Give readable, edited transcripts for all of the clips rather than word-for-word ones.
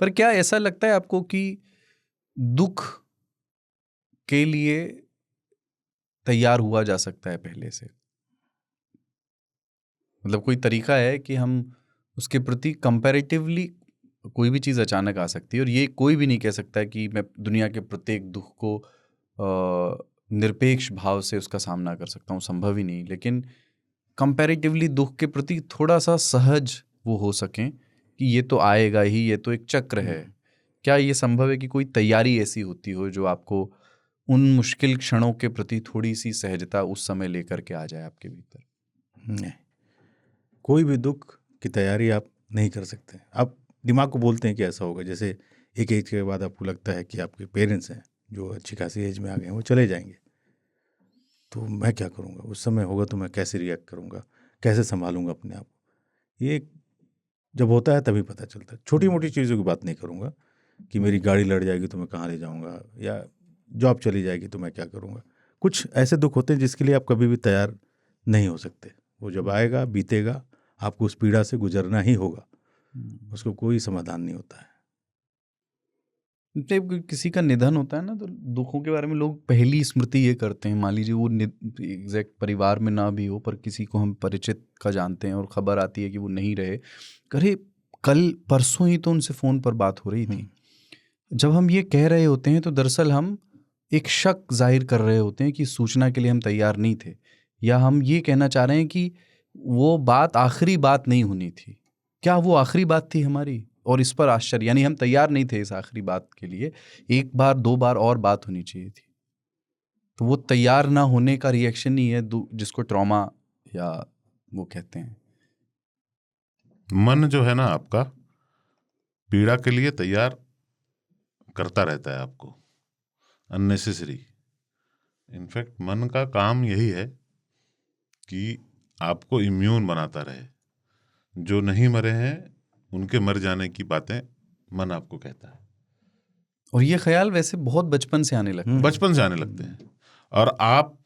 पर क्या ऐसा लगता है आपको कि दुख के लिए तैयार हुआ जा सकता है पहले से? मतलब कोई तरीका है कि हम उसके प्रति कंपैरेटिवली, कोई भी चीज़ अचानक आ सकती है और ये कोई भी नहीं कह सकता है कि मैं दुनिया के प्रत्येक दुख को निरपेक्ष भाव से उसका सामना कर सकता हूँ, संभव ही नहीं। लेकिन कंपैरेटिवली दुख के प्रति थोड़ा सा सहज वो हो सकें कि ये तो आएगा ही, ये तो एक चक्र है। क्या ये संभव है कि कोई तैयारी ऐसी होती हो जो आपको उन मुश्किल क्षणों के प्रति थोड़ी सी सहजता उस समय लेकर के आ जाए आपके भीतर? नहीं, कोई भी दुख की तैयारी आप नहीं कर सकते। आप दिमाग को बोलते हैं कि ऐसा होगा, जैसे एक एज के बाद आपको लगता है कि आपके पेरेंट्स हैं जो अच्छी खासी एज में आ गए हैं, वो चले जाएंगे, तो मैं क्या करूँगा उस समय होगा, तो मैं कैसे रिएक्ट करूँगा, कैसे संभालूंगा अपने आप को। ये जब होता है तभी पता चलता है। छोटी मोटी चीज़ों की बात नहीं करूँगा कि मेरी गाड़ी लड़ जाएगी तो मैं कहाँ ले जाऊँगा, या जॉब चली जाएगी तो मैं क्या करूँगा। कुछ ऐसे दुख होते हैं जिसके लिए आप कभी भी तैयार नहीं हो सकते। वो जब आएगा, बीतेगा, आपको उस पीड़ा से गुजरना ही होगा, उसको कोई समाधान नहीं होता है। जब किसी का निधन होता है ना, तो दुखों के बारे में लोग पहली स्मृति ये करते हैं, मान लीजिए वो एग्जैक्ट परिवार में ना भी हो पर किसी को हम परिचित का जानते हैं और खबर आती है कि वो नहीं रहे, अरे कल परसों ही तो उनसे फ़ोन पर बात हो रही थी। जब हम ये कह रहे होते हैं तो दरअसल हम एक शक जाहिर कर रहे होते हैं कि सूचना के लिए हम तैयार नहीं थे, या हम ये कहना चाह रहे हैं कि वो बात आखिरी बात नहीं होनी थी। क्या वो आखिरी बात थी हमारी? और इस पर आश्चर्य, यानी हम तैयार नहीं थे इस आखिरी बात के लिए, एक बार दो बार और बात होनी चाहिए थी। तो वो तैयार ना होने का रिएक्शन ही है जिसको ट्रॉमा या वो कहते हैं। मन जो है ना आपका, पीड़ा के लिए तैयार करता रहता है आपको, अननेसेसरी। इनफैक्ट मन का काम यही है कि आपको इम्यून बनाता रहे। जो नहीं मरे हैं उनके मर जाने की बातें मन आपको कहता है, और ये ख्याल वैसे बहुत बचपन से आने लगते हैं। बचपन से आने लगते हैं। और आप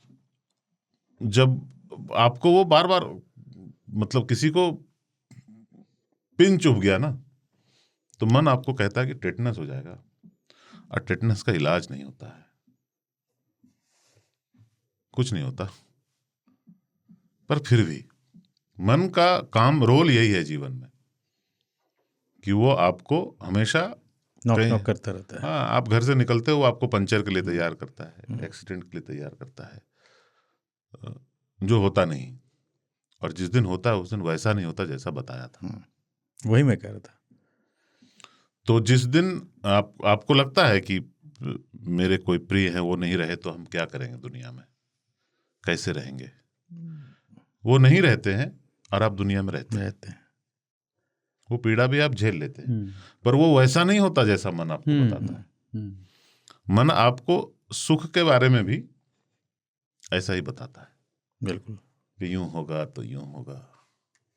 जब आपको वो बार बार, मतलब किसी को पिन चुभ गया ना, तो मन आपको कहता है कि टेटनस हो जाएगा, और टेटनस का इलाज नहीं होता है, कुछ नहीं होता। पर फिर भी मन का काम, रोल यही है जीवन में कि वो आपको हमेशा नॉक करता रहता है। हाँ, आप घर से निकलते हो आपको पंचर के लिए तैयार करता है, एक्सीडेंट के लिए तैयार करता है, जो होता नहीं। और जिस दिन होता है उस दिन वैसा नहीं होता जैसा बताया था। वही मैं कह रहा था। तो जिस दिन आपको लगता है कि मेरे कोई प्रिय हैं वो नहीं रहे, तो हम क्या करेंगे दुनिया में, कैसे रहेंगे। वो नहीं रहते हैं और आप दुनिया में रहते हैं। वो पीड़ा भी आप झेल लेते हैं, पर वो वैसा नहीं होता जैसा मन आपको बताता है। मन आपको सुख के बारे में भी ऐसा ही बताता है, बिल्कुल, कि यूं होगा तो यूं होगा,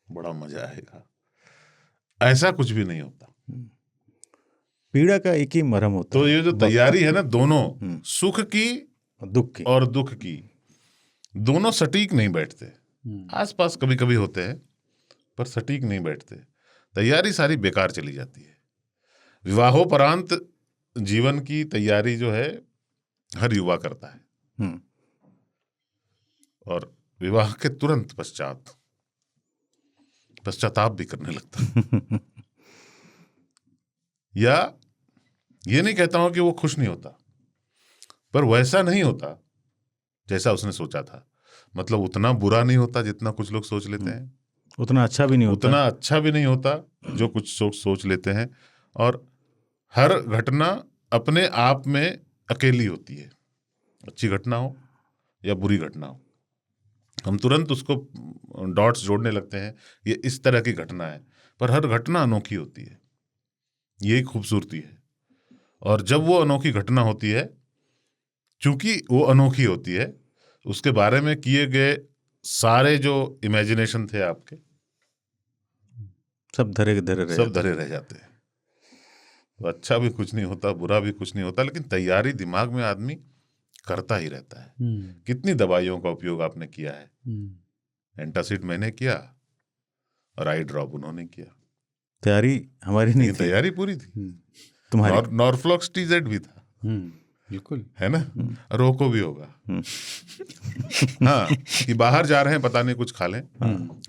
बड़ा मजा आएगा। ऐसा कुछ भी नहीं होता। पीड़ा का एक ही मरहम होता तो है। ये जो तैयारी है ना, दोनों सुख की और दुख की, दोनों सटीक नहीं बैठते। आसपास कभी कभी होते हैं पर सटीक नहीं बैठते। तैयारी सारी बेकार चली जाती है। विवाहोपरांत जीवन की तैयारी जो है हर युवा करता है, और विवाह के तुरंत पश्चाताप भी करने लगता है। या ये नहीं कहता हूं कि वो खुश नहीं होता, पर वैसा नहीं होता जैसा उसने सोचा था। मतलब उतना बुरा नहीं होता जितना कुछ लोग सोच लेते हैं, उतना अच्छा भी नहीं होता, उतना अच्छा भी नहीं होता जो कुछ सोच लेते हैं। और हर घटना अपने आप में अकेली होती है, अच्छी घटना हो या बुरी घटना हो, हम तुरंत उसको डॉट्स जोड़ने लगते हैं, ये इस तरह की घटना है। पर हर घटना अनोखी होती है, यही खूबसूरती है। और जब वो अनोखी घटना होती है, चूंकि वो अनोखी होती है, उसके बारे में किए गए सारे जो इमेजिनेशन थे आपके, सब धरे रह जाते हैं। तो अच्छा भी कुछ नहीं होता, बुरा भी कुछ नहीं होता, लेकिन तैयारी दिमाग में आदमी करता ही रहता है। कितनी दवाइयों का उपयोग आपने किया है। एंटासिड मैंने किया और आई ड्रॉप उन्होंने किया। तैयारी हमारी नहीं ये थी, तैयारी पूरी थी। तुम्हारी। नॉर्फ्लॉक्स TZ भी था, बिल्कुल है ना, रोको भी होगा। हाँ, कि बाहर जा रहे हैं पता नहीं कुछ खा लें।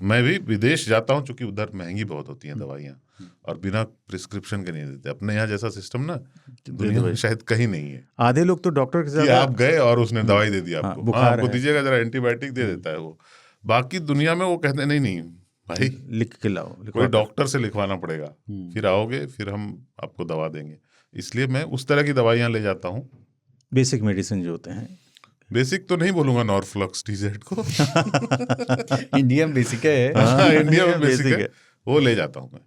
मैं भी विदेश जाता हूँ चूंकि उधर महंगी बहुत होती हैं दवाइयाँ, और बिना प्रिस्क्रिप्शन के नहीं देते। अपने यहाँ जैसा सिस्टम ना दुनिया में शायद कहीं नहीं है, आधे लोग तो डॉक्टर के कि साथ आप गए और उसने दवाई दे दी आपको, बुखार हाँ आपको है। दीजिएगा जरा एंटीबायोटिक दे देता है वो। बाकी दुनिया में वो कहते हैं नहीं भाई लिख के लाओ, कोई डॉक्टर से लिखवाना पड़ेगा, फिर आओगे फिर हम आपको दवा देंगे। इसलिए मैं उस तरह की दवाइयाँ ले जाता हूँ। बेसिक मेडिसिन जो होते हैं, बेसिक तो नहीं बोलूंगा नॉर्फ्लॉक्स TZ को, इंडिया में बेसिक है। हाँ, इंडिया में बेसिक बेसिक है। है, वो ले जाता हूँ मैं।